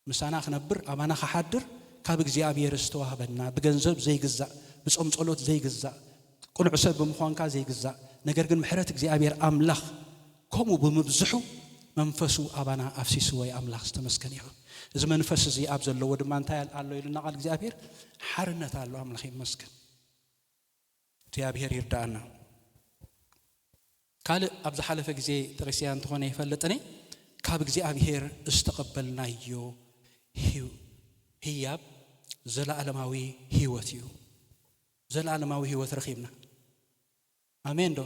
ምሳና ክነብር አማና ክሓድር ካብ እግዚአብሔር ዝተዋህበና በገንዘብ ዘይግዛእ በጾም ጸሎት ዘይግዛእ ቁኑዕ ሰብ ብምዃንካ ዘይግዛእ ነገር ግን ምሕረት እግዚአብሔር አምላኽ ከምኡ ብምብዝሑ መንፈሱ አባና አፍሲሱ ወይ አምላኽ ዝተመስገነ ይሁን እዚ መንፈስ እዚ አብ ዘለዎ ድማ እንታይ አለው ይልና ቃል እግዚአብሔር ሓርነት አለው አምላኽ ይመስገን እግዚአብሔር ይርዳአና ካል አብ ዝሓለፈ ጊዜ ጥሪስያ እንትኾነ ይፈልጥኒ ካብ እግዚአብሔር ዝተቀበልናዮ ህያብ ዘለዓለማዊ ህይወት እዩ ዘለዓለማዊ ህይወት ረኺብና አሜን ዶ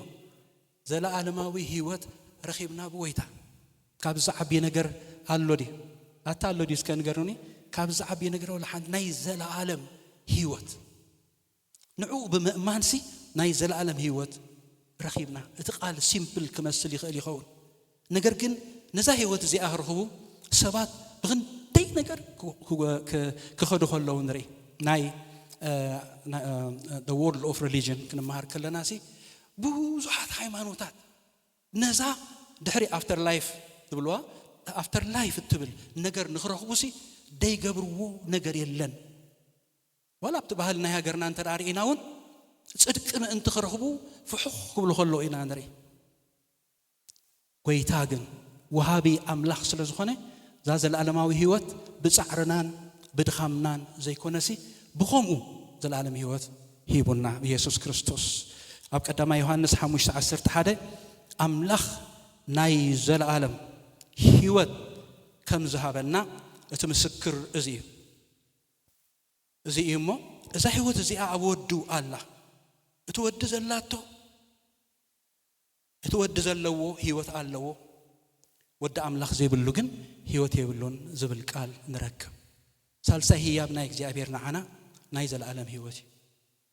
ዘለዓለማዊ ህይወት ረኺብና ብወይታ ካብ ዝዓቢ ነገር አሎዲ አታሎዲ እስከ ንገሩኒ ካብ ዝዓቢ ነገር ወላሓን ናይ ዘለዓለም ህይወት ንዑ ብምእማንሲ ናይ ዘለዓለም ህይወት ረኺብና እቲ ቃል ሲምፕል ክመስል ይኽእል ይኸውን ነገር ግን ነዛ ህይወት እዚ አኽርኹ ሰባት ብግንደይ ነገር ክኸዱ ከለዉ ንርኢ ናይ the world of religion ክንመሃር ከለናሲ ብዙሓት ሃይማኖታት ነዛ ድሕሪ after life ትብልዋ after life ትብል ነገር ንኽረኽቡሲ ደይገብርዎ ነገር የለን ወላ ብትባህልና ሃገርና እንተ ዳሪኢናውን ጽድቅ ምእንቲ ክረኽቡ ፍሑኽ ክብሉ ከለዉ ኢና ንርኢ ጎይታ ግን ወሃቢ አምላኽ ስለ ዝኾነ ዛ ዘለዓለማዊ ህይወት ብጻዕርናን ብድኻምናን ዘይኮነሲ ብኸምኡ ዘለዓለም ህይወት ሂቡና ኢየሱስ ክርስቶስ ኣብ ቀዳማይ ዮሐንስ 5:11 አምላኽ ናይ ዘለዓለም ህይወት ከም ዝሃበና እቲ ምስክር እዚ እሞ እዛ ህይወት እዚኣ ኣብ ወዱ ኣላ እቲ ወዲ ዘላቶ እቲ ወዲ ዘለዎ ህይወት ኣለዎ ወዲ አምላኽ ዘይብሉ ግን ህይወት የብሉን ዝብል ቃል ንረክብ ሳልሳይ ህያብ ናይ እግዚአብሔር ንዓና ናይ ዘለዓለም ህይወት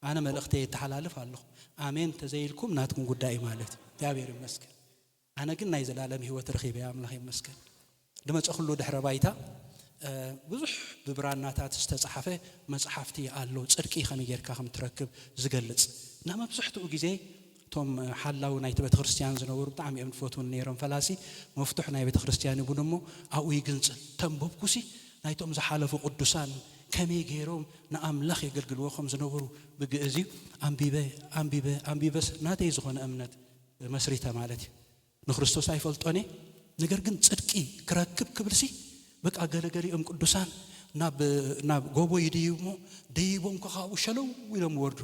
ኣነ መልእኽተ ይተሓላለፍ ኣለኹ አሜን ተዘይልኩም ናትኩም ጉዳይ ማለት እግዚአብሔር ይመስገን ኣነ ግን ናይ ዘለዓለም ህይወት ረኺበ አምላኽ ይመስገን ድመጽኹሉ ድሕረ ባይታ ብዙሕ ብብራናታት ዝተጻሕፈ መጽሓፍቲ ኣሎ ጽድቂ ከመይ ጌርካ ከም ትረክብ ዝገልጽ እና መብዛሕትኡ ጊዜ ቶም ሓላው ናይ ቤተ ክርስቲያን ዝነበሩ ብጣዕሚ እዮም ዝፈትውን ነይሮም ፈላሲ መፍቱሕ ናይ ቤተ ክርስቲያን ይቡን እሞ ኣብኡ ይግንጽል ተንበብኩሲ ናይቶም ዝሓለፉ ቅዱሳን ከመይ ጌሮም ንኣምላኽ የገልግልዎ ከም ዝነበሩ ብግእዝ ኣንቢበስ ናተይ ዝኾነ እምነት መስሪተ ማለት እዩ ንክርስቶስ ኣይፈልጦኒ ነገር ግን ጽድቂ ክረክብ ክብልሲ በቃ ገለገሊኦም ቅዱሳን ናብ ጎቦ ይድይሞ ደይቦም ከኻኡ ሸለው ኢሎም ወርዱ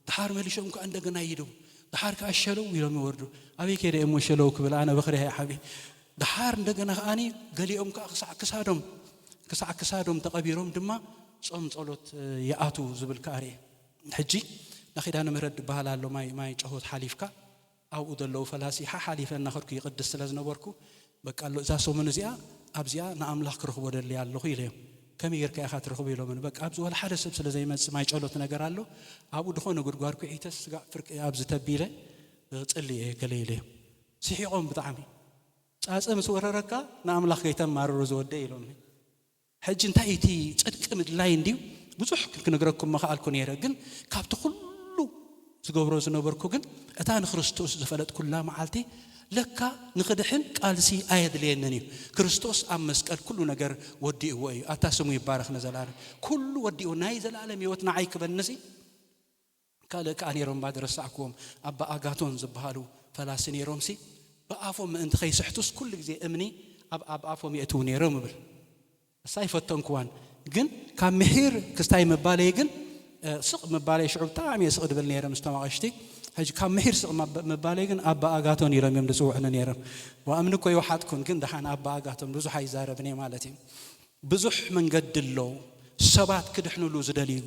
ድሓር መሊሾም እንደገና ይድቡ ድሓር ካሸለው ኢሎም ወርዱ አበይ ከደ እሞ ሸለው ክብል ኣነ በኽሪ ሓቢ ድሓር እንደገና ኣኒ ገሊኦም ክሳዕ ክሳዶም ተቐቢሮም ድማ ጾም ጸሎት ይኣቱ ዝብል ካሪ ሕጂ ናኺዳነ ምህረት በሃል ኣሎ ማይ ጨሆት ሓሊፍካ ኣብኡ ደለው ፈላሲ ሓሊፈና ኸርኩ ይቅድስ ስለ ዝነበርኩ በቃ እዛ ሰሙን እዚኣ ኣብዚኣ ንኣምላኽ ክረኽቦ ደሊ ኣለኹ ኢሎም ከመይ ጌርካ ኢኻ ትረኽቦ ኢሎምን በቃ ኣብዚ ወላ ሓደ ሰብ ስለ ዘይመጽእ ማይ ጨሎት ነገር ኣሎ ኣብኡ ድኾነ ጉድጓድ ኩዒተስ ፍርቂ ኣብዚ ተቢለ ጽልየ ገለ ኢሎም ሲሒቖም ብጣዕሚ ጻጸ ምስ ወረረካ ንኣምላኽ ከይተማርሩ ዝወደ ኢሎም ሕጂ እንታይ እቲ ጽድቂ ምድላይ እንዲሁ ብዙሕ ክንነግረኩም መኽኣልኩ ነይረ ግን ካብቲ ኩሉ ዝገብሮ ዝነበርኩ ግን እታ ንክርስቶስ ዝፈለጥ ኩላ መዓልቲ ለካ ንኽድሕን ቃልሲ ኣየድልየንን እዩ ክርስቶስ ኣብ መስቀል ኩሉ ነገር ወዲእዎ እዩ ኣታስሙ ይባረኽ ነዘላለም ኩሉ ወዲኡ ናይ ዘለዓለም ህይወት ንዓይ ክበንሲ ካልእ ከዓ ነይሮም ባድረሳዕክዎም ኣባ ኣጋቶን ዝበሃሉ ፈላሲ ነይሮምሲ ብኣፎም ምእንቲ ከይስሕቱስ ኩሉ ጊዜ እምኒ ኣብ ኣፎም የእትው ነይሮም ይብል እሳይ ፈተንክዋን ግን ካብ ምሒር ክስታይ ምባለይ ግን ስቕ ምባለይ ሽዑብ ብጣዕሚ የስቕ ድብል ነይረ ምስቶም ኣቐሽቲ ሕጂ ካብ ምሒር ስቕ ምባለይ ግን ኣባ ኣጋቶን ኢሎም እዮም ዝፅውዕኒ ነይሮም ወኣምኒ ኮ ይወሓጥኩን ግን ድሓን ኣባ ኣጋቶን ብዙሕ ኣይዛረብኒ ማለት እዩ ብዙሕ መንገዲ ኣለዉ ሰባት ክድሕንሉ ዝደልዩ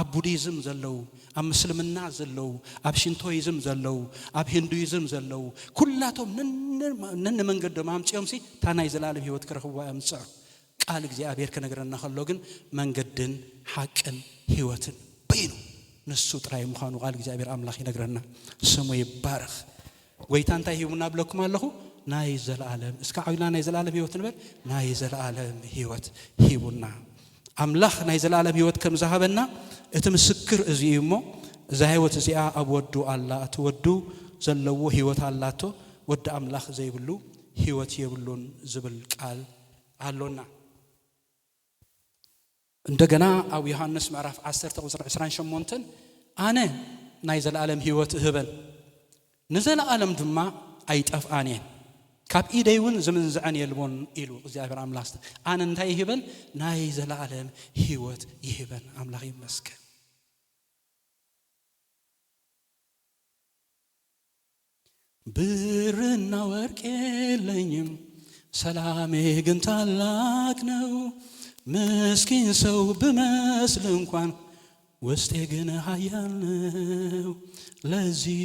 ኣብ ቡዲዝም ዘለው ኣብ ምስልምና ዘለው ኣብ ሽንቶይዝም ዘለው ኣብ ሂንዱይዝም ዘለው ኩላቶም ነንመንገዶም ኣምፅኦምሲ እታ ናይ ዘለዓለም ህይወት ክረኽብዋ ኣምፅዑ ቃል እግዚአብሔር ከነገረና ከሎ ግን መንገድን ሓቅን ህይወትን በይኑ ንሱ ጥራይ ምዃኑ ቃል እግዚአብሔር አምላኽ ይነግረና ስሙ ይባረኽ ጎይታ እንታይ ሂቡና ብለኩም ኣለኹ ናይ ዘለዓለም እስከ ዓውና ናይ ዘለዓለም ህይወት ንበል ናይ ዘለዓለም ህይወት ሂቡና አምላኽ ናይ ዘለዓለም ህይወት ከም ዝሃበና እቲ ምስክር እዚ እሞ እዛ ህይወት እዚኣ ኣብ ወዱ ኣላ እቲ ወዱ ዘለዎ ህይወት ኣላቶ ወዲ አምላኽ ዘይብሉ ህይወት የብሉን ዝብል ቃል ኣሎና እንደገና አብ ዮሐንስ ምዕራፍ 10 ቁጥር 28 አነ ናይ ዘለዓለም ሕይወት እህበን ንዘለዓለም ድማ ኣይጠፍኣን እየን ካብ ኢደይ እውን ዝምንዝዐን የልቦን ኢሉ እግዚአብሔር አምላክ አነ እንታይ ይህበን ናይ ዘለዓለም ሕይወት ይህበን አምላክ ይመስገን ብርና ወርቅ የለኝም ሰላሜ ግን ታላቅ ነው ምስኪን ሰው ብመስል እንኳን ውስጤ ግን ኃያል ነው ለዚህ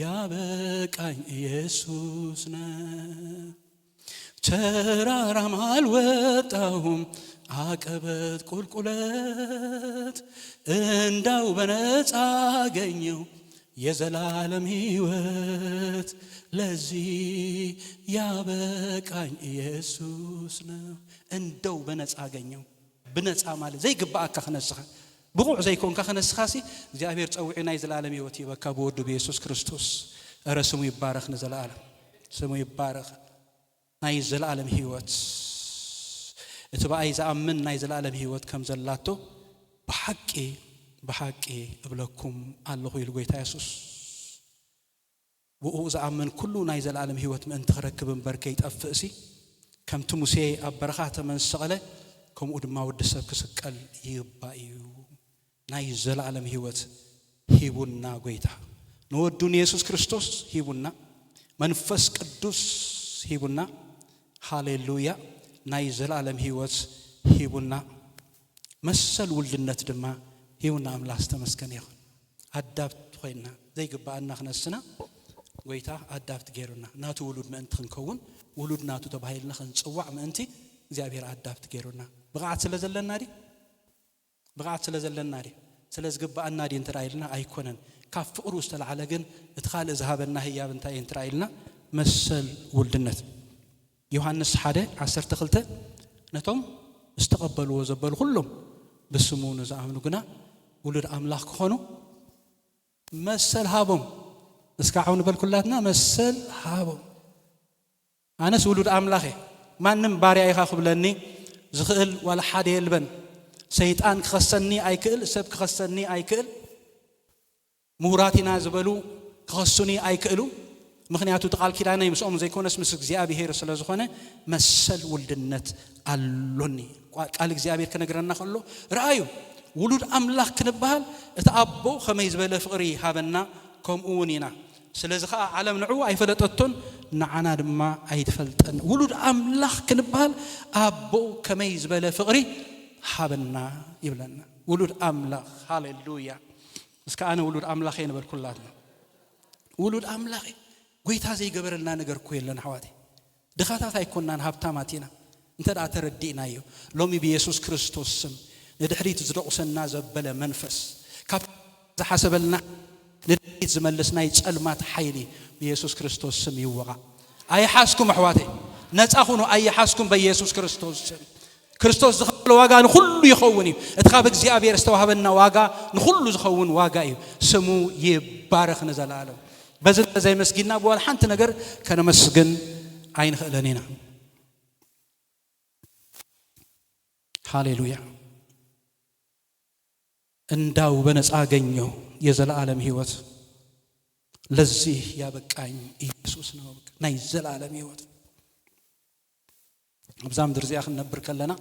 ያበቃኝ ኢየሱስ ነው ተራራም አልወጣሁም አቀበት ቁልቁለት እንዳው በነፃ አገኘው የዘላለም ሕይወት ለዚህ ያበቃኝ ኢየሱስ ነው እንደው በነፃ አገኘው በነፃ ማለት ዘይግባአካ ከነስኻ ብቁዕ ዘይኮንካ ከነስኻሲ እግዚአብሔር ጸውዒና የዘላለም ሕይወት ይበካ በወዱ በኢየሱስ ክርስቶስ እረ ስሙ ይባረክ ለዘላለም ስሙ ይባረክ ናይ ዘላለም ሕይወት እትባይ ዘአምን ናይ ዘላለም ሕይወት ከም ዘላቶ بحقي እብለኩም አለሁ ይል ጌታ ኢየሱስ ወኡ ዘአምን ኩሉ ናይ ዘላለም ሕይወት ምን ተረክብን በርከ ይጠፍእሲ ከምቲ ሙሴ አበረኻ ተመንሰቀለ ከምኡ ድማ ወዲ ሰብ ክስቀል ይባዩ ናይ ዘላለም ሕይወት ሂቡና ጌታ ንወዱን ኢየሱስ ክርስቶስ ሂቡና መንፈስ ቅዱስ ሂቡና ሃሌሉያ ናይ ዘላለም ሕይወት ሂቡና መሰል ውልድነት ድማ ሂቡና አምላክ ተመስገን ይሁን አዳብት ኮይና ዘይግባአና ክነስና ጌታ አዳብት ገይሩና ናቱ ውሉድ ምእንቲ ክንከውን ውሉድ ናቱ ተባሂልና ክንጽዋዕ ምእንቲ እግዚአብሔር አዳብት ገይሩና ብቃዓት ስለዘለና ዲ ስለዝግባአና ዲ እንተራይልና አይኮነን ካብ ፍቅሩ ዝተልዓለ ግን እትኻል ዝሃበና ህያብ እንታይ እንተራይልና መሰል ውልድነት ዮሐንስ 1:12 ነቶም استقبلوا وزبل كلهم بسمون زعمنوا قنا ولد أملاك خانوا مسل هابهم اسكعون بالكلاتنا مسل هابهم أنا سولد أملاكه ما نم باري خبلني زخل ولا حد يلبن سيطان خصني أيكل سب خصني أيكل موراتنا زبلو خصني أيكلو مخنياتو تقال كيرانا يمسوم زي كونس مسك زيابير ስለዝኾነ መሰል ውልድነት አሎኒ ቃል እግዚአብሔር ከነገረና ከሎ ራአዩ ውሉድ አምላክ ክንባል እተአቦ ከመይ ዝበለ ፍቅሪ ሃበና ከምኡኒና ስለዚህ ዓለም ንዑ አይፈለጠቶን ንዓና ድማ አይትፈልጠን ውሉድ አምላክ ክንባል አቦ ከመይ ዝበለ ፍቅሪ ሃበና ይብለና ውሉድ አምላክ ሃሌሉያ እስከ አነ ውሉድ አምላክ ይንበል ኩላትና ውሉድ አምላክ ጌታ ዘይገበረልና ነገር እኮ የለን ሐዋቴ ድኻታት አይኮናን ሀብታማቲና እንተዳ ተረዲናዮ ሎሚ በኢየሱስ ክርስቶስ ስም ለድሕሪት ዝደቁሰና ዘበለ መንፈስ ካብ ዝሐሰበልና ለድሕሪት ዝመለስና ይጸልማት ኃይሊ በኢየሱስ ክርስቶስ ስም ይወቃ አይሐስኩም ሐዋቴ ነፃ ሁኑ አይሐስኩም በኢየሱስ ክርስቶስ ስም ክርስቶስ ዝኸለ ዋጋ ንሁሉ ይኸውን እትኻብ እግዚአብሔር ዝተዋሃበና ዋጋ ንሁሉ ዝኸውን ዋጋ እዩ ስሙ ይባረክ ነዘላለም بزل زي مسجدنا بوال حنت نجر كان مسجن عين خلانينا هاليلويا انداو بنس آجنيو يزل عالم هيوت لزيه يا بكاين يسوس نوبك نيزل عالم هيوت بزام درزي أخن نبر كلنا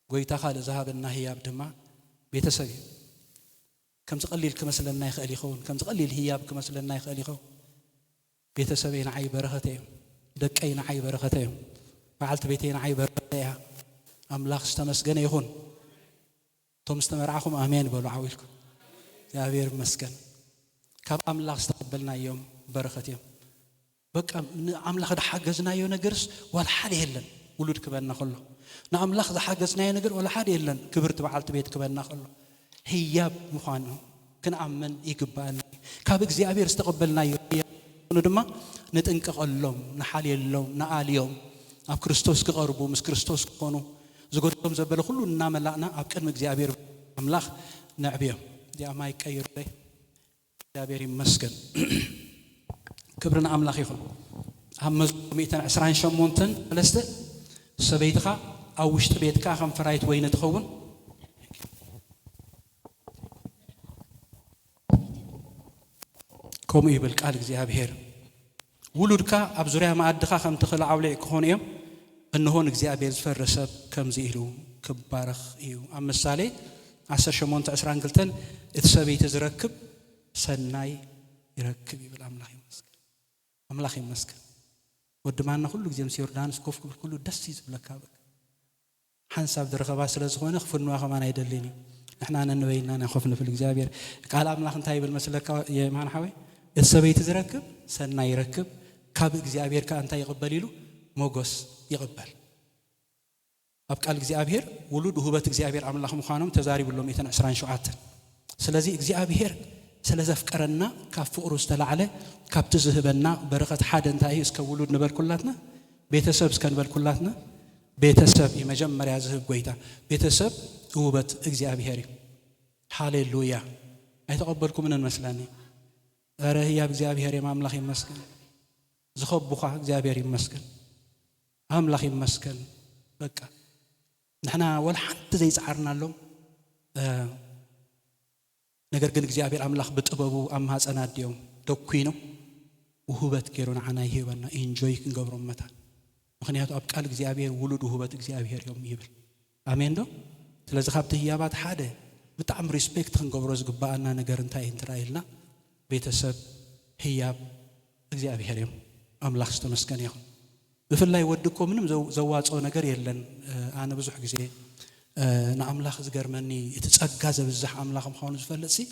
قويتا خال ذهب النهي بدما بيتسوي كم تقليل كمثل النايخ أليخون كم تقليل هياب كمثل النايخ أليخون بيتسبين عي برختهم دكين عي برختهم فعلت بيتين عي برختها أملاخ استمسجن يهون توم استمرعهم آمين بقولوا عويلكم يا بير مسكن كاب أملاخ استقبلنا يوم برختهم بك أملاخ ده حجزنا يوم نجرس ولا حد يهلن ولود كبرنا خلّه نأملاخ ده حجزنا يوم نجر ولا حد يهلن كبرت بعلت بيت كبرنا خلّه هياب مخانو كن أمن يقبل كاب እግዚአብሔር استقبلنا يوم نتنقق اللوم نحالي اللوم نعالي يوم أب كريستوس كقربو مس كريستوس كونو زغدهم زبل كله ناملعنا أب كن እግዚአብሔር أملاخ نعبيهم دي أماي كير لي እግዚአብሔር يمسكن كبرنا أملاخ يخون هم 128 لست سبيتها ኣብ ውሽጢ ቤትካ ከም ፍራይት ወይኒ ትኸውን ከምኡ ይብል ቃል እግዚአብሔር ውሉድካ ኣብ ዙርያ ማዕድኻ ከም ትኽእል ዓውሊዕ ክኾኑ እዮም እንሆን እግዚአብሔር ዝፈረሰ ከምዚ ኢሉ ክባረኽ እዩ ኣብ ምሳሌ 18:22 እቲ ሰበይቲ ዝረክብ ሰናይ ይረክብ ይብል ኣምላኽ ይመስገን ወድማና ሁሉ ጊዜ ምስ ዮርዳኖስ ኮፍ ክብል ኩሉ ደስ ይዝብለካ ሓንሳብ ዝረኸባ ስለ ዝኾነ ክፍንዋ ከማን አይደለኒ ንሕና ነንበይና ናኾፍ ንፍል እግዚአብሔር ቃል ኣምላኽ እንታይ ይብል መስለካ የማን ሓወይ እቲ ሰበይቲ ዝረክብ ሰናይ ይረክብ ካብ እግዚአብሔር ካ እንታይ ይቅበል ኢሉ ሞገስ ይቅበል ኣብ ቃል እግዚአብሔር ውሉድ ውህበት እግዚአብሔር ኣምላኽ ምዃኖም ተዛሪብሎም 127 ስለዚ እግዚአብሔር ስለዘፍቀረና ካብ ፍቅሩ ዝተላዕለ ካብቲ ዝህበና በረኸት ሓደ እንታይ እዩ እስከ ውሉድ ንበልኩላትና ቤተሰብ እስከ ንበልኩላትና ቤተሰብ የመጀመሪያ ዝህብ ጎይታ ቤተሰብ ውህበት እግዚአብሔር ሃሌሉያ አይተቀበልኩም ምን እንመስላኒ አረህያ እግዚአብሔር የማምላኽ ይመስገን ዝኸቡኻ እግዚአብሔር ይመስገን አምላኽ ይመስገን በቃ ንሕና ወላ ሓንቲ ዘይጻዓርናሎም ነገር ግን እግዚአብሔር አምላኽ በጥበቡ አማጸና ዲዮም ደኩይኖ ውህበት ገይሮና ዓና ይሄበና ኢንጆይ ክንገብሮም መታ ምክንያቱ ኣብ ቃል እግዚአብሔር ውሉድ ውህበት እግዚአብሔር ዮም ይብል አሜን ዶ ስለዚ ካብቲ ህያባት ሓደ ብጣዕሚ ሪስፔክት ክንገብሮ ዝግባአና ነገር እንታይ እንትራይልና ቤተሰብ ህያብ እግዚአብሔር ዮም አምላኽ ዝተመስገነ ይሁን ብፍላይ ወድኮ ምንም ዘዋጾ ነገር የለን አነ ብዙሕ ጊዜ ንአምላኽ ዝገርመኒ እቲ ጸጋ ዘብዛሕ አምላኽ ምዃኑ ዝፈልጥ ሲ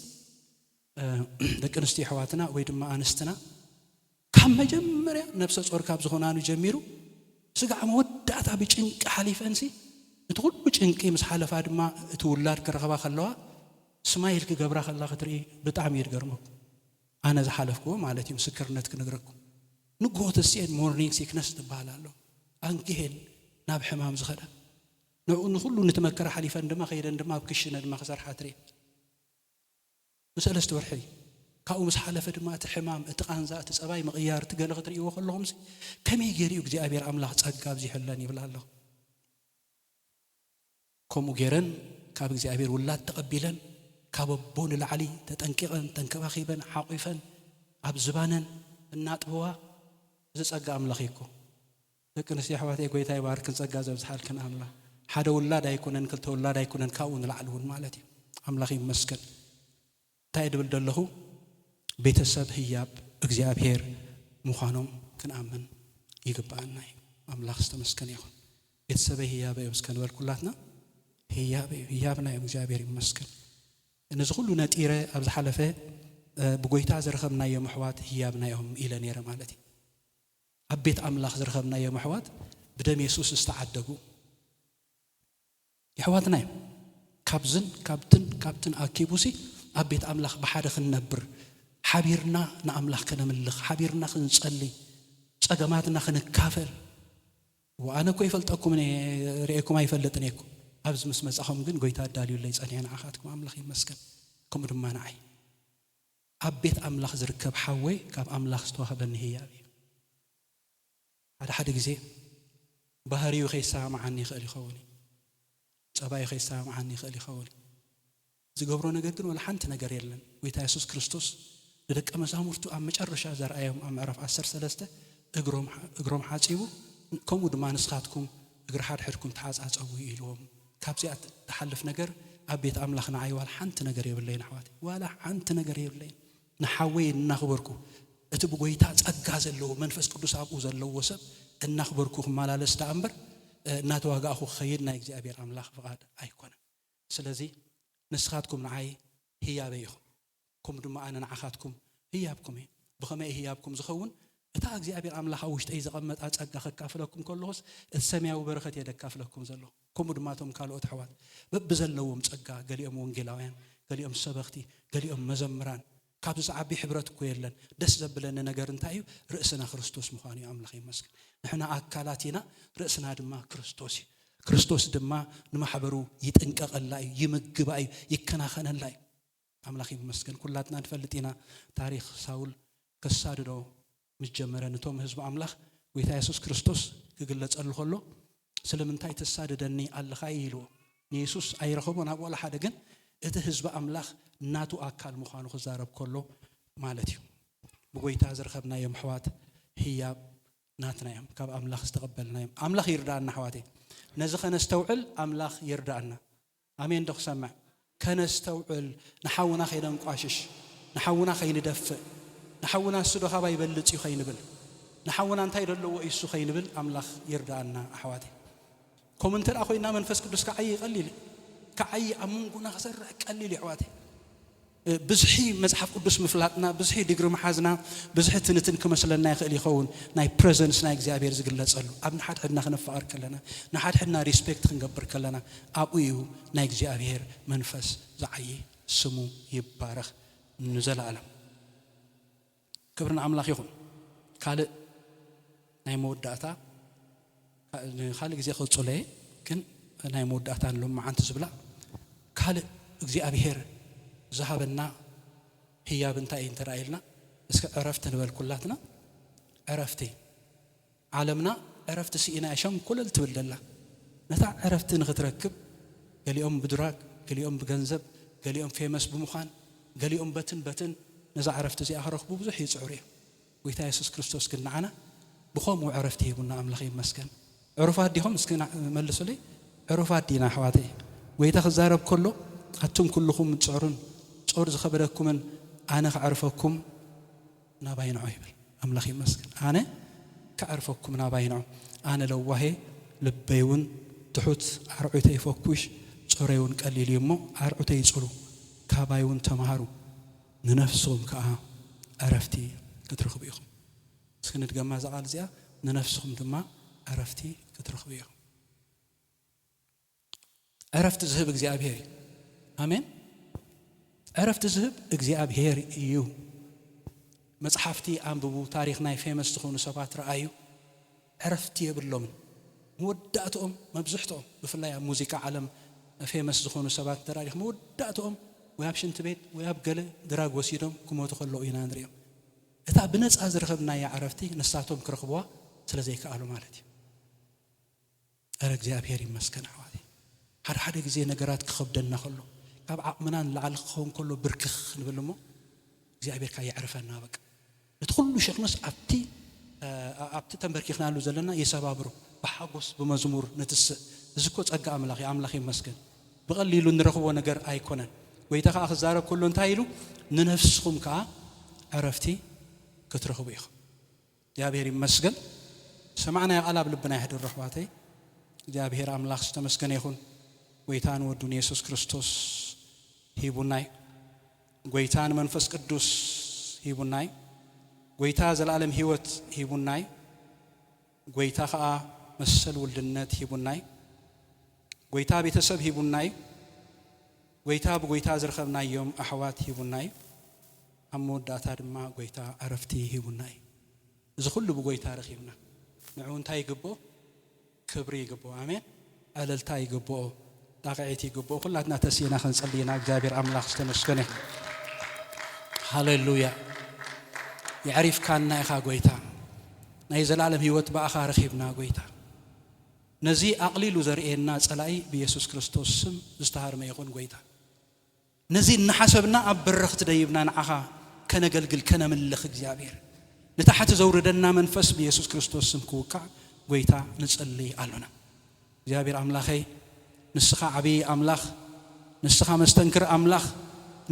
ደቂ ኣንስትዮ ኣሕዋትና ወይ ድማ ኣንስትና ካብ መጀመርያ ነፍሰ ጾር ካብ ዝኾናኑ ጀሚሩ ስጋዕ መወዳእታ ብጭንቂ ሓሊፈንሲ እቲ ኩሉ ጭንቂ ምስ ሓለፋ ድማ እቲ ውላድ ክረኸባ ከለዋ ስማይል ክገብራ ከላ ክትርኢ ብጣዕሚ ይድገርመኩ ኣነ ዝሓለፍኩዎ ማለት እዩ ምስክርነት ክንግረኩም ንጎሆት እስኤን ሞርኒንግ ሲክነስ ትበሃል ኣሎ ኣንጊሄን ናብ ሕማም ዝኸዳ ንኹሉ ንትመከረ ሓሊፈን ድማ ኸይደን ድማ ኣብ ክሽነ ድማ ክሰርሓ ትርኢ ንሰለስተ ወርሒ ካብኡ ምስ ሓለፈ ድማ እቲ ሕማም እቲ ቃንዛ እቲ ፀባይ ምቕያር እቲ ገለ ክትርእይዎ ከለኹም ከመይ ገይሩ እግዚአብሔር ኣምላኽ ጸጋ ኣብዚሕለን ይብል ኣለኹ ከምኡ ገይረን ካብ እግዚአብሔር ውላድ ተቐቢለን ካብ ኣቦ ንላዕሊ ተጠንቂቐን ተንከባኺበን ሓቑፈን ኣብ ዝባነን እናጥብዋ እዚ ጸጋ ኣምላኽ ይኮ ደቂ ኣንስትዮ ኣሕዋተይ ጎይታ ይባርክን ጸጋ ዘብዝሓልክን ኣምላኽ ሓደ ውላድ ኣይኮነን ክልተ ውላድ ኣይኮነን ካብኡ ንላዕሊ እውን ማለት እዩ ኣምላኽ ይመስገን እንታይ ድብል ደለኹ ቤተሰብ ህያብ እግዚአብሔር ምዃኖም ክንኣምን ይግባአና እዩ ኣምላኽ ዝተመስገነ ይኹን ቤተሰበይ ህያብ እዮም እስከ ንበልኩላትና ህያብና እዮም እግዚአብሔር ይመስገን ነዚ ኩሉ ነጢረ ኣብ ዝሓለፈ ብጎይታ ዝረኸብናዮም ኣሕዋት ህያብና እዮም ኢለ ነይረ ማለት እዩ ኣብ ቤት ኣምላኽ ዝረኸብናዮም ኣሕዋት ብደም የሱስ ዝተዓደጉ يحواتنا كابتن أكيبوسي أبيت أملاخ بحد خنبر حبيرنا نأملاخ كنملخ حبيرنا خنصلي أجمعتنا خنكافر وأنا كيف فلتكم من رأيكم أي فلتنيكم أبز مسمس أخم جن قويت أدالي ولا يسألني أنا أخاتكم أملاخ مسكن كم رمانا عي أبيت أملاخ زركب حوي كاب أملاخ استوها بالنهاية هذا حد جزء بهاري وخيسا معني خالي خوني صباي خيسا معني خالي خوني زغبرو ነገር ግን ወላ ሓንቲ ነገር የለን ጌታ ኢየሱስ ክርስቶስ ለደቀ መዛሙርቱ ኣብ መጨረሻ ዘርአዮም ኣብ ምዕራፍ 13 እግሮም ሓጺቡ ከምኡ ድማ ንስኻትኩም እግር ሓድሕድኩም ተሓጻጸቡ ኢልዎም ካብዚኣ ተሓልፍ ነገር ኣብ ቤት ኣምላኽና ኣይዋል ሓንቲ ነገር የብለይን ኣሕዋት ወላ ሓንቲ ነገር የብለይን ንሓወይ እናኽበርኩ እቲ ብጎይታ ጸጋ ዘለዎ መንፈስ ቅዱስ ኣብኡ ዘለዎ ሰብ እናኽበርኩ ክመላለስ ዳእምበር እናተዋጋእኹ ኸይድ ናይ እግዚአብሔር ኣምላኽ ፍቓድ ኣይኮነን ስለዚ نسخاتكم نعاي هيابيكم كم دم أنا نعخاتكم هيابكم بخماء هيابكم زخون أتا أجزاء أملاح وشت أي زقمت أتأجى كافلكم كلهوس السماء وبركة يدك كافلكم زلوا كم دماتهم كالو أتحوات ببزلوا متأجى قال يوم ونجلاوين قال يوم سبختي قال يوم مزمران كابس عبي حبرت كويلن دس زبلنا نجارن تايو رأسنا كريستوس مخاني أملاح مسك نحنا أكلاتنا رأسنا دم كريستوسي ክርስቶስ ድማ ንማሕበሩ ይጥንቀቕ ላይ ይምግብ ላይ ይከናኸነ ላይ አምላኽ ይመስገን ኩላትና እንፈልጥና ታሪክ ሳውል ከሳድዶ ምጀመረ ነቶም ህዝብ አምላኽ ጌታ ኢየሱስ ክርስቶስ ክግለጸሉ ከሎ ስለምንታይ ተሳደደኒ አለኻ ኢሉ ኢየሱስ አይረኸቦን አብ ወላ ሓደ ግን እቲ ህዝብ አምላኽ እናቱ አካል ምዃኑ ክዛረብ ከሎ ማለት እዩ ብጎይታ ዝረኸብናዮም ሕዋት ህያብ ናትናዮም ካብ አምላኽ ዝተቀበልናዮም አምላኽ ይርዳአና ሕዋቴ ነዚ ከነስተውዕል አምላኽ ይርዳአና አሜን ደኽሰማዕ ከነስተውዕል ንሓውና ከይደንቋሽሽ ንሓውና ከይንደፍእ ንሓውና ስዶኻ ባይበልጽ እዩ ከይንብል ንሓውና እንታይ ደለዎ ኢሱ ከይንብል አምላኽ ይርዳአና አሕዋቴ ኮመንተር አኾይና መንፈስ ቅዱስ ከዓይ ይቀሊል ከዓይ አምንጉና ከሰርዕ ቀሊል ይሕዋቴ ብዙሕ መጽሐፍ ቅዱስ ምፍላጥና ብዙሕ ዲግሪ መሓዝና ብዙሕ ትንትን ክመስለና ይኽእል ይኸውን ናይ ፕሬዘንስ ናይ እግዚአብሔር ዝግለጸሉ ኣብ ንሓድሕድና ክንፈቅር ከለና ንሓድሕድና ሪስፔክት ክንገብር ከለና ኣብኡ እዩ ናይ እግዚአብሔር መንፈስ ዝዓይ ስሙ ይባረኽ ንዘላለም ክብርን አምላኽ ይኹን ካልእ ናይ መወዳእታ ካልእ ግዜ ክጽለየ ግን ናይ መወዳእታ ንሎማዓንቲ ዝብላ ካልእ እግዚአብሔር زهبنا هي بنتاي انترايلنا اسك عرفت نبل كلاتنا عرفتي عالمنا عرفت سينا عشان كل التبلله نتا عرفت نختركب قال يوم بدراك قال يوم بجنزب قال يوم فيمس بمخان قال يوم بتن نزع عرفت زي اخرخ ببزح يصعري ويتا يسوع كريستوس كنا انا بخوم وعرفتي قلنا املخي مسكن عرفات ديهم مسكن ملسوا لي عرفات دينا حواتي ويتا خزارب كله حتم كلكم تصعرون صور زخبركم انا كعرفكم ناباينعو يبل املخي مسكن انا كعرفكم ناباينعو انا لو وهي لبيون تحوت عرعتي يفكوش صوريون قليل يمو عرعتي يصلو كابايون تمهارو ننفسهم كا عرفتي كترخبو يخم سكنت جما زقال زيا ننفسهم دما عرفتي كترخبو يخم عرفت ذهب እግዚአብሔር አሜን عرفت ذهب እግዚአብሔር እዩ መጽሐፍቲ አንብቡ ታሪክና ፌመስ ዝኾኑ ሰባት ረአዩ عرفت ይብሎም መወዳእቶም መብዝሕቶም ብፍላይ ኣብ ሙዚቃ ዓለም ፌመስ ዝኾኑ ሰባት ታሪክ መወዳእቶም ወይ ኣብ ሽንት ቤት ወይ ኣብ ገለ ድራግ ወሲዶም ክሞቱ ከለው ኢና ንሪኦም እታ ብነፃ ዝረኸብና عرفتي ንሳቶም ክረኽብዋ ስለዘይከኣሉ ማለት እዩ አረ እግዚአብሔር ይመስገን አዋዲ ሓደ ጊዜ ነገራት ክኸብደና ከሎ ካብ ዓቕምናን ለዓል ክኸውን ከሎ ብርክኽ ንብልሞ እግዚአብሔር ካይ ያዕርፈና በቃ እትኩሉ ሸክመስ ኣብቲ ተንበርኪኽናሉ ዘለና የሰባብሩ በሓጎስ በመዝሙር ነትስ ዝኮ ጸጋ አምላኽ ይመስገን በቀሊሉ ንረኽቦ ነገር አይኮነን ወይታ ካ ክዛረብ ከሎ እንታይ ኢሉ ንነፍስኩም ካ عرفتي ክትረኽቡ ኢኹ እግዚአብሔር ይመስገን ሰማዕና ያቃላብ ልብና ይሕድር ረኽባተይ እግዚአብሔር አምላኽ ዝተመስገነ ይኹን ጎይታን ወዱን ኢየሱስ ክርስቶስ ሂቡናይ ጎይታን መንፈስ ቅዱስ ሂቡናይ ጎይታ ዘላለም ህይወት ሂቡናይ ጎይታ ኸአ መሰል ወልድነት ሂቡናይ ጎይታ ቤተሰብ ሂቡናይ ጎይታ በጎይታ ዝረኸብናዮም አሕዋት ሂቡናይ አሞዳታ ድማ ጎይታ عرفتي ሂቡናይ እዚ ሁሉ በጎይታ ረኺብና ንዑ እንታይ ይግቦ ክብሪ ይግቦ አሜን አለልታ ይግቦ ዳقعتي يقبو كلاتنا تسينا خنصلينا እግዚአብሔር አምላኽ ተመስገነ ሃሌሉያ يعرف كاننا يخا ጎይታ ናይ ዘላለም ህይወት በአኻ ረኺብና ጎይታ ነዚ አቅሊሉ ዘርኤና ጸላይ በኢየሱስ ክርስቶስ ስም ዝተሃርመ ይኹን ጎይታ ነዚ ንሐሰብና ኣብ በረኽት ደይብና ንዓኻ ከነገልግል ከነምልኽ እግዚአብሔር ንታሕቲ ዘውርደና መንፈስ በኢየሱስ ክርስቶስ ስም ክውቃዕ ጎይታ ንጸልይ ኣለና እግዚአብሔር አምላኸይ ንስኻ ዓቢ አምላኽ ንስኻ መስተንክር አምላኽ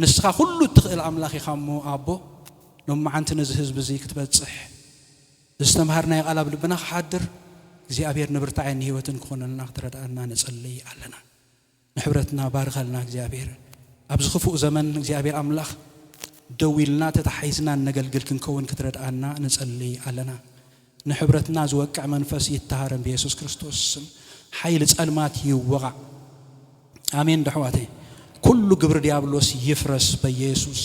ንስኻ ሁሉ ትኽእል አምላኽ ይኻሞ አቦ ሎማዓንቲ ነዚ ህዝብ እዚ ክትበጽሕ ዝተምሃርና ይቃላብ ልብና ሓድር እግዚአብሔር ንብርታዕን ህይወትን ክኾነልና ክትረዳእና ንጸልይ ኣለና ንሕብረትና ባርከልና እግዚአብሔር ኣብ ዝኽፉእ ዘመን እግዚአብሔር አምላኽ ደዊልና ተታሒዝና ነገልግል ክንከውን ክትረዳእና ንጸልይ ኣለና ንሕብረትና ዝወቅዕ መንፈስ ይተሃረም በኢየሱስ ክርስቶስ ስም حيل ጸልማት ይወቃ አሜን ደህዋቴ ኩሉ ግብር ዲያብሎስ ይፍረስ በኢየሱስ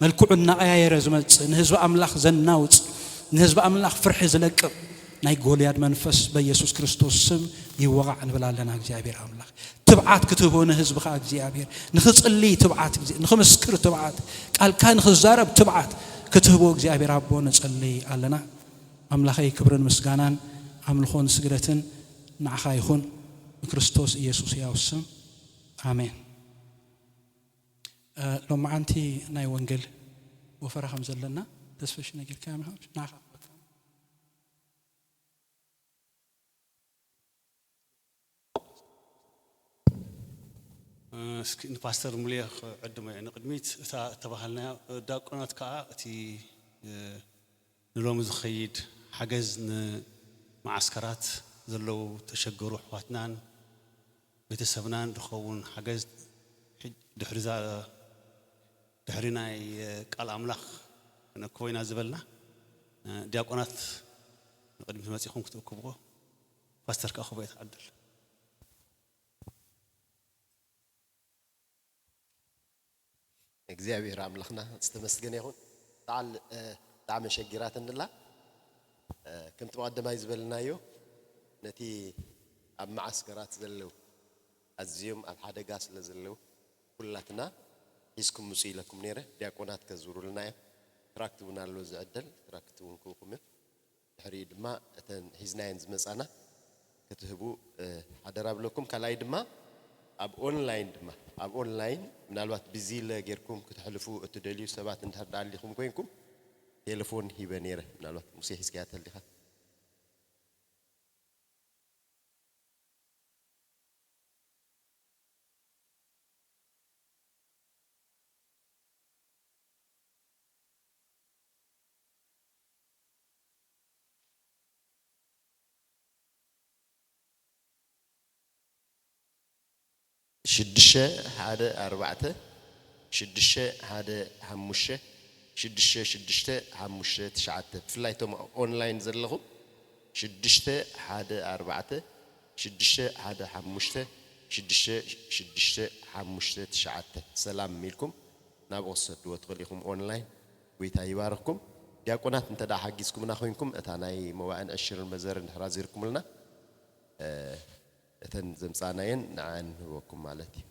መልኩዕና አያየረ ዝመጽ ንህዝብ አምላኽ ዘናውጽ ንህዝብ አምላኽ ፍርሕ ዝለቅብ ናይ ጎልያድ መንፈስ በኢየሱስ ክርስቶስ ስም ይወቃ እንብላለና እግዚአብሔር አምላኽ ትብዓት ክትሆነ ህዝብኻ እግዚአብሔር ንኽጽልይ ትብዓት ንኽመስክር ትብዓት ቃልካ ንኽዛረብ ትብዓት ክትህቦ እግዚአብሔር አቦ ንጸልይ ኣለና አምላኸይ ክብርን ምስጋናን አምልኾን ስግደትን نعخا يخون كريستوس يسوع يوسم آمين. لما أنتي ناي وانجيل وفرحهم زلنا تسفش نجيل كامل نعخا سكين باستر مليح عندما يعني قدميت تبهلنا داقونات كا تي نلوم زخيد حجز معسكرات زلوا تشجروا حواتنان بيتسبنان دخون حجز دحرنا قال أملاخ نكوينا زبلنا داقونات قدمت مسيحهم كتبوا باستر كأخو بيتعدل እግዚአብሔር አምላክና استمسገን ይሁን ጣዕም ሸጊራት እንላ ከምት መቀደማይ ዝበልናዮ ነቲ ኣብ ማዓስከራት ዘለው ኣዝዮም ኣብ ሓደጋ ስለ ዘለው ኩላትና ሒዝኩም ሙጽ ኢለኩም ነይረ ዲያቆናት ከዝሩልና ትራክቱና ኣሎ ዝዕደል ትራክቱን ኩኩም ድሕሪ ድማ እተን ሒዝናየን ዝመጻና ክትህቡ ሓደራ ብለኩም ካላይ ድማ ኣብ ኦንላይን ምናልባት ቢዚ ለጌርኩም ክትሕልፉ እትደልዩ ሰባት እንተዳሊኹም ኮይንኩም ቴሌፎን ሂበ ነይረ ምናልባት ሙሴ ሒዝቅያ ተልዲኻ شدشة هذا أربعة شدشة هذا همشة شدشة همشة تشعت فلايتهم أونلاين زلهم شدشة هذا أربعة شدشة هذا همشة شدشة همشة تشعت سلام ملكم نبغى وتخليكم أونلاين ويتايباركم دياقونات أنت دا حقيسكم ناخوينكم أتاناي موان أشر المزار نحرازيركم لنا أتن زمصانين نعن وكم مالتي